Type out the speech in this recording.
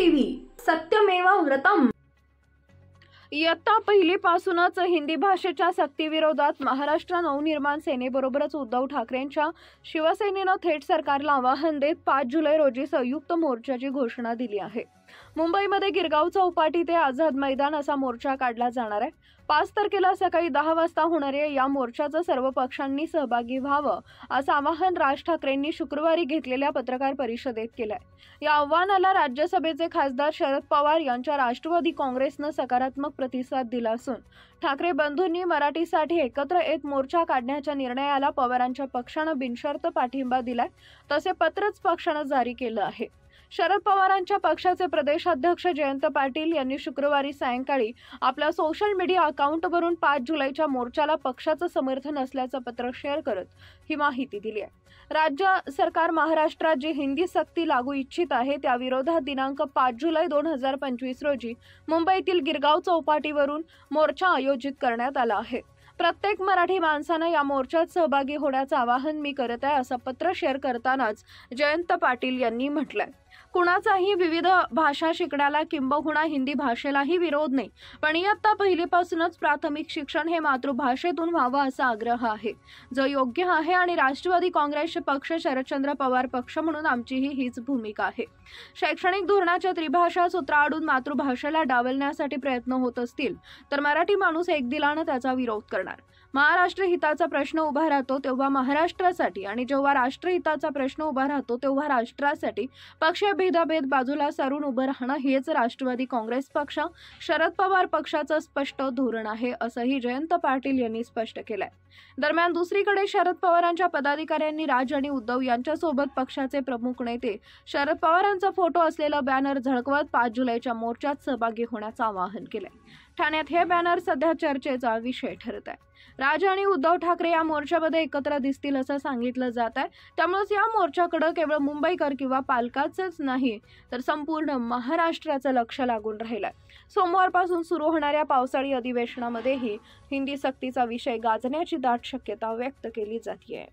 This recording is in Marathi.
टीव्ही सत्यमेव व्रतम। इयत्ता पहिलीपासूनच हिंदी भाषेच्या सक्तीविरोधात महाराष्ट्र नवनिर्माण सेनेबरोबरच उद्धव ठाकरेंच्या शिवसेनेनं थेट सरकारला आवाहन देत 5 जुलै रोजी संयुक्त मोर्चाची घोषणा दिली आहे। मुंबईमध्ये गिरगाव चौपाटी ते आझाद मैदान असा मोर्चा काढला जाणार आहे। 5 तारखेला सकाळी 10 वाजता होणाऱ्या या मोर्चाचं सर्व पक्षांनी सहभागी व्हावं असं आवाहन राज ठाकरेंनी शुक्रवारी घेतलेल्या पत्रकार परिषदेत केलंय। या आव्हानाला राज्यसभेचे खासदार शरद पवार यांच्या राष्ट्रवादी काँग्रेसनं सकारात्मक प्रतिसाद दिला असून ठाकरे बंधूंनी मराठीसाठी एकत्र येत मोर्चा काढण्याच्या निर्णयाला पवारांच्या पक्षानं बिनशर्त पाठिंबा दिलाय, तसे पत्रच पक्षानं जारी केलं आहे। शरद पवारांच्या पक्षाचे प्रदेशाध्यक्ष जयंत पाटील यांनी शुक्रवारी सायंकाळी आपल्या सोशल मीडिया अकाउंटवरून 5 जुलैच्या मोर्चाला पक्षाचं समर्थन असल्याचं पत्र शेअर करत ही माहिती दिली आहे। राज्य सरकार महाराष्ट्रात जी हिंदी सक्ती लागू इच्छित आहे त्या विरोधात दिनांक 5 जुलै 2025 रोजी मुंबईतील गिरगाव चौपाटीवरून मोर्चा आयोजित करण्यात आला आहे। प्रत्येक मराठी माणसानं या मोर्चात सहभागी होण्याचं आवाहन मी करत आहे असं पत्र शेअर करतानाच जयंत पाटील यांनी म्हटलंय। कुणाचाही विविध भाषा शिकण्याला किंबहुना हिंदी भाषेलाही विरोध नाही, पण इयत्ता पहिलीपासूनच प्राथमिक शिक्षण हे मातृभाषेतून व्हावं असा आग्रह आहे, जो योग्य आहे आणि राष्ट्रवादी काँग्रेसचे पक्ष शरदचंद्र पवार पक्ष म्हणून आमचीही हीच भूमिका आहे। शैक्षणिक धोरणाच्या त्रिभाषा सूत्राआडून मातृभाषेला डावलण्यासाठी प्रयत्न होत असतील तर मराठी माणूस एकदिलानं त्याचा विरोध करणार। महाराष्ट्र हिताचा प्रश्न उभा राहतो तेव्हा महाराष्ट्रासाठी आणि जेव्हा राष्ट्रहिताचा प्रश्न उभा राहतो तेव्हा राष्ट्रासाठी पक्षीय भेदाभेद बाजूला सारून उभं राहणं हेच राष्ट्रवादी काँग्रेस पक्ष शरद पवार पक्षाचं स्पष्ट धोरण आहे असंही जयंत पाटील यांनी स्पष्ट केलंय। दरम्यान दुसरीकडे शरद पवारांच्या पदाधिकाऱ्यांनी राज आणि उद्धव यांच्यासोबत पक्षाचे प्रमुख नेते शरद पवारांचा फोटो असलेला बॅनर झळकवत 5 जुलैच्या मोर्चात सहभागी होण्याचं आवाहन केलंय। ठाण्यात हे बॅनर सध्या चर्चेचा विषय ठरत आहे। राज आणि उद्धव ठाकरे या मोर्चामध्ये एकत्र दिसतील असं सांगितलं जात आहे, त्यामुळेच या मोर्चाकडे केवळ मुंबईकर किंवा पालकाचंच नाही तर संपूर्ण महाराष्ट्राचं लक्ष लागून राहिलंय। सोमवारपासून सुरू होणाऱ्या पावसाळी अधिवेशनामध्येही हिंदी सक्तीचा विषय गाजण्याची दाट शक्यता व्यक्त केली जाते।